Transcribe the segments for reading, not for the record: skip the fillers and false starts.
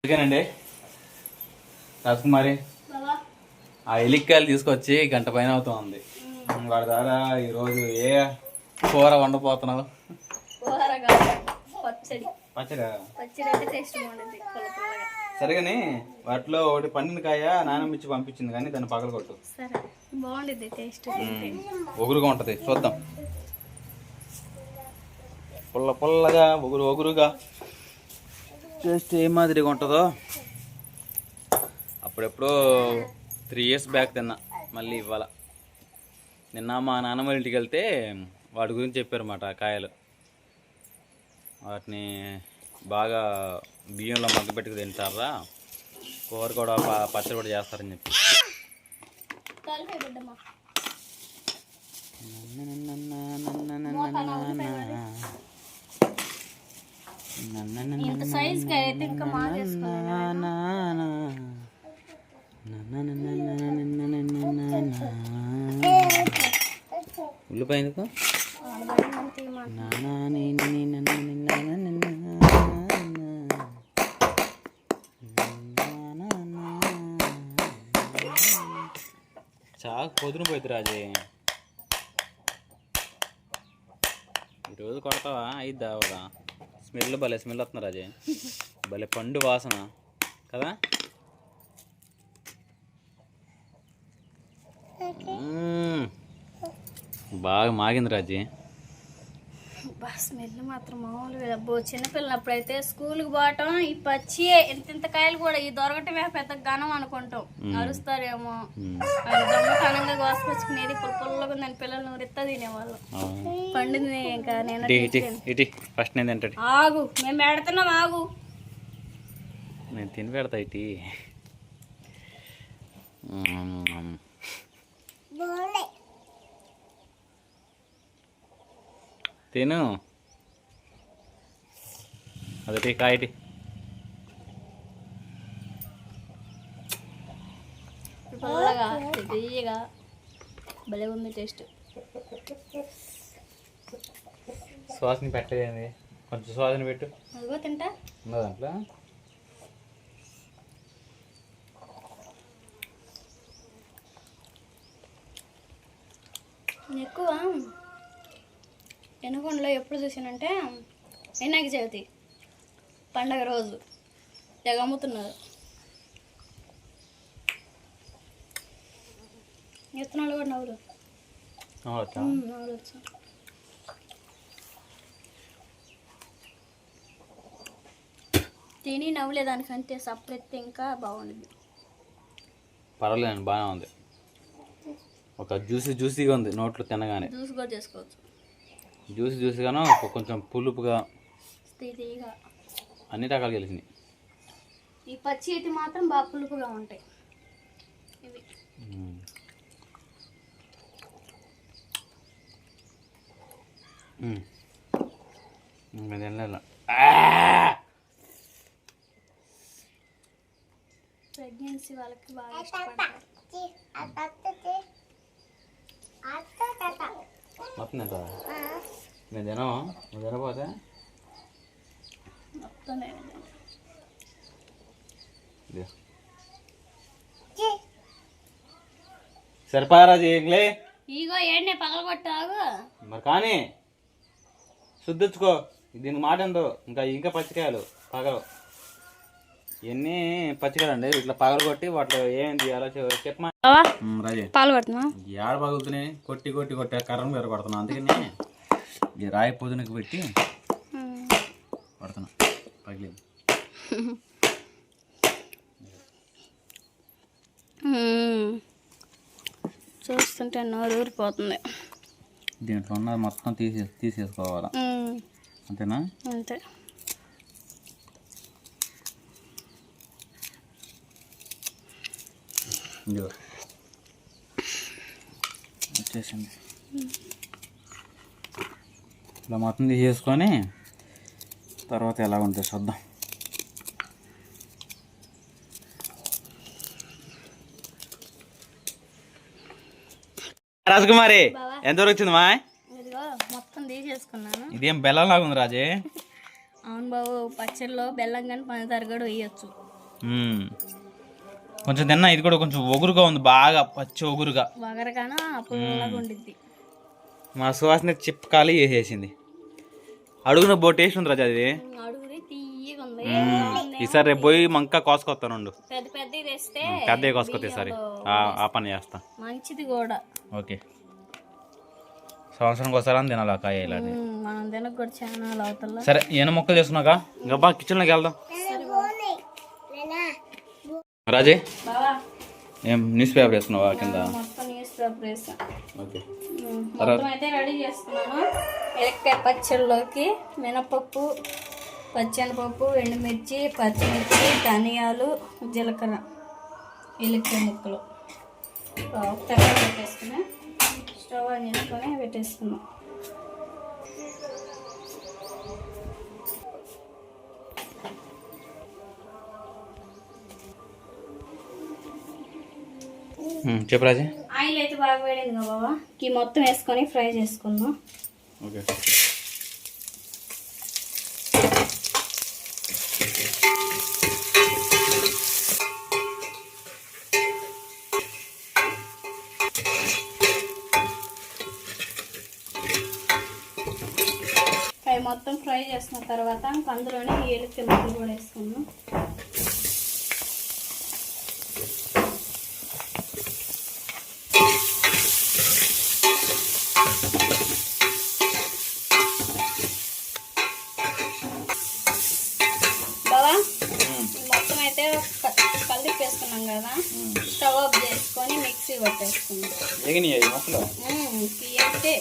అందుకేనండి రాజకుమారి ఆ ఎలిక్కాయలు తీసుకొచ్చి గంట పైన అవుతుంది. వాడి ద్వారా ఈరోజు ఏ కూర వండపోతున్నావు? పచ్చడా? సరేగాని వాటిలో ఒకటి పండిన కాయ నానమ్మ ఇచ్చి పంపించింది, కానీ దాన్ని పగల కొట్టు. ఒగురుగా ఉంటది, చూద్దాం. పుల్ల పుల్లగా ఒగురుగా టేస్ట్ ఏ మాదిరిగా ఉంటుందో. అప్పుడెప్పుడో 3 years బ్యాక్ తిన్నా, మళ్ళీ ఇవ్వాల. నిన్న మా నాన్నమ్మ ఇంటికి వెళ్తే వాటి గురించి చెప్పారన్నమాట. కాయలు వాటిని బాగా బియ్యంలో మగ్గ పెట్టుకు తింటారా, కూర కూడా పచ్చడి కూడా చేస్తారని చెప్పి. ఉల్లిపాయ ఎందుకు? చాకు పొద్దున పోయింది రాజే. ఈరోజు కొడతావా? అయిద్దా అవదా? స్మెల్ భలే స్మెల్ వస్తుంది రాజే, భలే పండు వాసన కదా. బాగా మాగింది రాజీ. స్మెల్ మాత్రం మామూలుగా. చిన్నపిల్లప్పుడైతే స్కూల్కి పోవటం ఈ పచ్చి ఇంత కాయలు కూడా ఈ దొరకటమే పెద్ద ఘనం అనుకుంటాం. అరుస్తారేమో అది దొంగతనంగా కోసుకొచ్చుకునేది. ఇప్పుడు పుల్లగా ఉందని పిల్లలు నూరిస్తా తినేవాళ్ళు. పండింది ఇంకా నేను ఫస్ట్ నేను తింటాడు. ఆగు, మేము పెడుతున్నాం, ఆగు. నేను తిని పెడతా ఇటీ. తిను అదటి కాయటి. పుల్లగా తీయగా భలే ఉంది టేస్ట్. శ్వాసని పెట్టేది, కొంచెం శ్వాసన పెట్టు. అదిగో తింటా ఉందా దాంట్లో? ఎక్కువ ఎనుకొండలో ఎప్పుడు చూసానంటే వినాయక చవితి పండగ రోజు తెగ అమ్ముతున్నారు. విత్తనాలు కూడా నవ్వులు వచ్చు. తిని నవ్వులేదానికంటే సపరేట్ ఇంకా బాగుంది. పర్వాలేదు, బాగానే ఉంది. ఒక జ్యూసీగా ఉంది నోట్లో తినగానే. జ్యూస్ కూడా చేసుకోవచ్చు. జ్యూసీగాను కొంచెం పులుపుగా అన్ని రకాలు కలిసినాయి. ఈ పచ్చి అయితే మాత్రం బాగా పులుపుగా ఉంటాయి ఇవి. ప్రెగ్నెన్సీ వాళ్ళకి బాగా ఇష్టపడతారు. మొత్తం ఎంత నేను తినవా? నువ్వు తినపోతే సరిపారాజు ఏంలే. ఇగో ఏంటి పగలగొట్టాగు మరి, కానీ శుద్ధించుకో. దీనికి మాట ఎందో. ఇంకా పచ్చికాయలు పగలు, ఇవన్నీ పచ్చికాయలండి. ఇట్లా పగలు కొట్టి వాటిలో ఏమేమి తీయాలో చెప్పమా రాజే. పాలు కొడుతున్నా, ఏడ పగులుతున్నాయి. కొట్టి కర్రం వేర కొడుతున్నా. అందుకని ఈ రాయి పొద్దునకి పెట్టి కొడుతున్నా. పగిలింది. చూస్తుంటే నోరు ఊరిపోతుంది. దీంట్లో ఉన్నది మొత్తం తీసేసుకోవాలా, అంతేనా? అంతే. వచ్చేసింది. ఇలా మొత్తం తీసేసుకొని తర్వాత ఎలా ఉంటుంది చూద్దాం. రాజకుమారి ఎంతవరకు వచ్చింది మా? మొత్తం తీసేసుకున్నాను. ఇదేం బెల్లం లాగా ఉంది రాజే. అవును బాబు, పచ్చడిలో బెల్లం కానీ పంచదార కూడా వేయచ్చు. కొంచెం తిన్నా, ఇది కూడా కొంచెం ఒగురుగా ఉంది, బాగా పచ్చి ఒగురుగా. వగరగాను పుల్లగా ఉండిద్ది. మా సువాసన చిప్పకాలి వేసేసింది. అడుగున బో టేస్ట్ ఉంది రాజా అది. అడుగురి తీయగా ఉంది. ఈసారి రేపు పోయి మంకా కోసుకొస్తాను. పెద్ద పెద్దవి తెస్తే పెద్దవి కోసుకొస్తే ఈసారి ఆ పని చేస్తా. మంచిది కూడా. ఓకే, సంవత్సరానికి ఒకసారి అని తినాలి కాయ ఇలాంటి. మనం తినక కూడా చాలా అవుతా. సరే, ఏమైనా మొక్కలు చేసుకున్నాక గబ్బా కిచెన్లోకి వెళ్దాం. రాజే, ఏం న్యూస్ పేపర్ వేసుకున్నావా కింద? న్యూస్ పేపర్ వేసా. ఓకే, మొత్తం అయితే రెడీ చేసుకున్నాను. ఎలక్కాయ పచ్చళ్ళలోకి మినపప్పు, పచ్చెనపప్పు, ఎండుమిర్చి, పచ్చిమిర్చి, ధనియాలు, జీలకర్ర, ఎలక్కాయ ముక్కలు తెల్ల పెట్టేసుకుని స్టవ్ ఆన్ చేసుకొని పెట్టేసుకున్నాం. చెప్పు రాజే. ఆయిల్ అయితే బాగా వేడింది కదా బాబా, ఈ మొత్తం వేసుకొని ఫ్రై చేసుకుందాం. ఓకే, మొత్తం ఫ్రై చేసుకున్న తర్వాత అందులోనే ఏలక్కాయ ముక్కలు కూడా వేసుకుందాం. బావా, మొత్తం అయితే కలిపి వేసుకున్నాం కదా, స్టవ్ ఆఫ్ చేసుకొని మిక్సీ కొట్టేసుకున్నాం. అయితే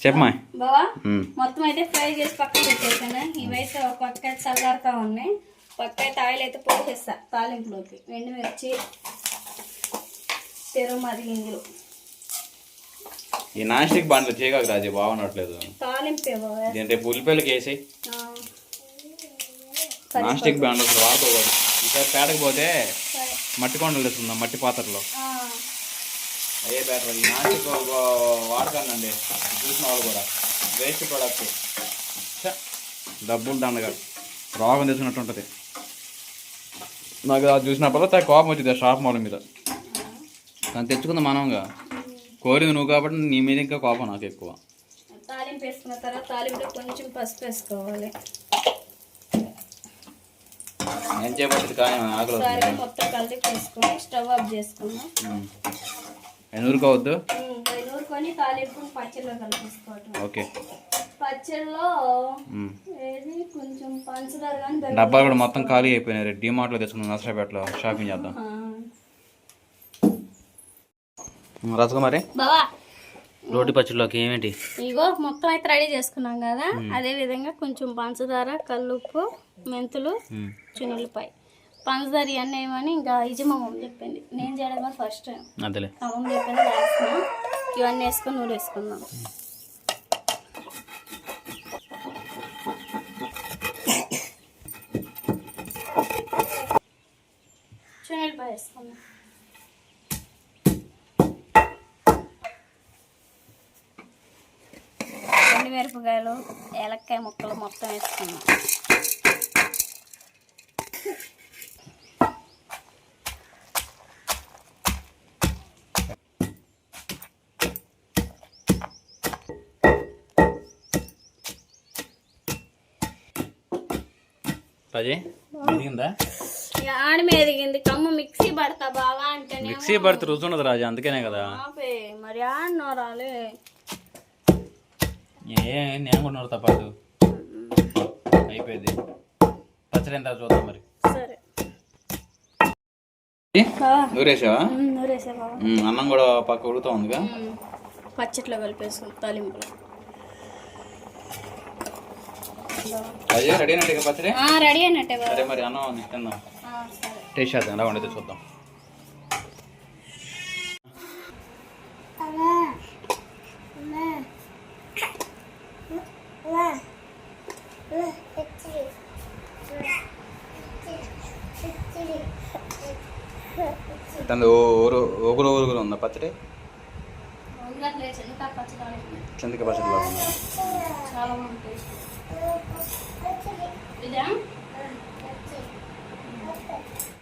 చెప్పమా బావా, మొత్తం అయితే ఫ్రై చేసి పక్కన పెట్టేసాను. ఇవైతే ఒక పక్క చల్లారుతా ఉన్నాయి. పక్క అయితే ఆయిల్ అయితే పోసేస్తా తాలింపులోకి. ఎండుమిర్చి, తిరుమరి గింజలు. ఈ నాన్ స్టిక్ బాండ్లు చేయగలరు రాజే, బాగున్నట్లేదు. తాలింపే బావా, రేపు ఉల్లిపాయలకి వేసి. నాన్ స్టిక్ బాండ్లు అసలు వాడుకోకూడదు. ఈసారి పేడకి పోతే మట్టి కొండలు తెచ్చుకుందాం, మట్టి పాత్రలో. అయ్యే బెటర్. ఈ నాన్ స్టిక్ వాడకండి, చూసిన వాళ్ళు కూడా. వేస్ట్ ప్రోడక్ట్, డబ్బులు దండగా రోగం తెచ్చుకున్నట్టు ఉంటుంది. నాకు అది చూసినప్పుడు కోపం వచ్చింది షాప్ మాల్ మీద. దాన్ని తెచ్చుకుందాం మనంగా. కోరింది నువ్వు కాబట్టి నీ మీద ఇంకా కోపం నాకు ఎక్కువ. తాలింపు వేసుకున్న తర్వాత తాలింపులో కొంచెం పసుపు వేసుకోవాలి. ఏం చేయబడుతుంది కానీ ఆకలి. మొత్తం కలిపి వేసుకొని స్టవ్ ఆఫ్ చేసుకున్నాం. ఎన్నూరుకోవద్దు, నూరుకొని తాలింపు పచ్చడిలో కలిపేసుకోవటం. ఓకే, పచ్చడిలో ఏది కొంచెం పంచదార కానీ డబ్బాలు కూడా మొత్తం ఖాళీ అయిపోయినాయి. డిమార్ట్లో తెచ్చుకున్నాం, నర్సరాపేటలో షాపింగ్ చేద్దాం. రసకుమారి, బావా రోటి పచ్చడిలోకి ఏమేంటి? ఇగో మొత్తం అయితే రెడీ చేసుకున్నాం కదా, అదే విధంగా కొంచెం పంచదార, కల్లుప్పు, మెంతులు, చున్నులపాయ. పంచదార ఇవన్నీ ఏమని ఇంకా ఇజమమ్మ చెప్పింది, నేను చేయడం ఫస్ట్ టైం. అదేలే, అమ్మమ్మ చెప్పింది వేస్తున్నాం. ఇవన్నీ వేసుకొని నూనె వేసుకుందాం. చున్నులపాయ వేసుకుందాం. మిరపకాయలు, ఏలక్కాయ ముక్కలు మొత్తం వేసుకున్నాం. ఆడ మీద ఎదిగింది కమ్మ. మిక్సీ పడతా బావా అంటే మిక్సీ పడితే రుచి ఉండదు రాజా, అందుకనే కదా. మరి ఆడనో రాలే. నేను కూడా నోరుతా పాటు అయిపోయింది. పచ్చడి ఎంత చూద్దాం మరి. సరే, నూరేసావా? నూరేసా బావా. అన్నం కూడా పక్క ఉడుకుతా ఉందిగా. పచ్చట్లో కలిపేసుకుని తాలింపులో. రెడీ అయినట్టు పచ్చడి? రెడీ అయినట్టే. సరే మరి అన్నం తిందాం, టేస్ట్ చేద్దాం ఎలా వండితే చూద్దాం. ఊగురు ఊరుగురు ఉందా పచ్చడి? చందిక పచ్చడి బాగుందా? చాలా ఉంటాయి.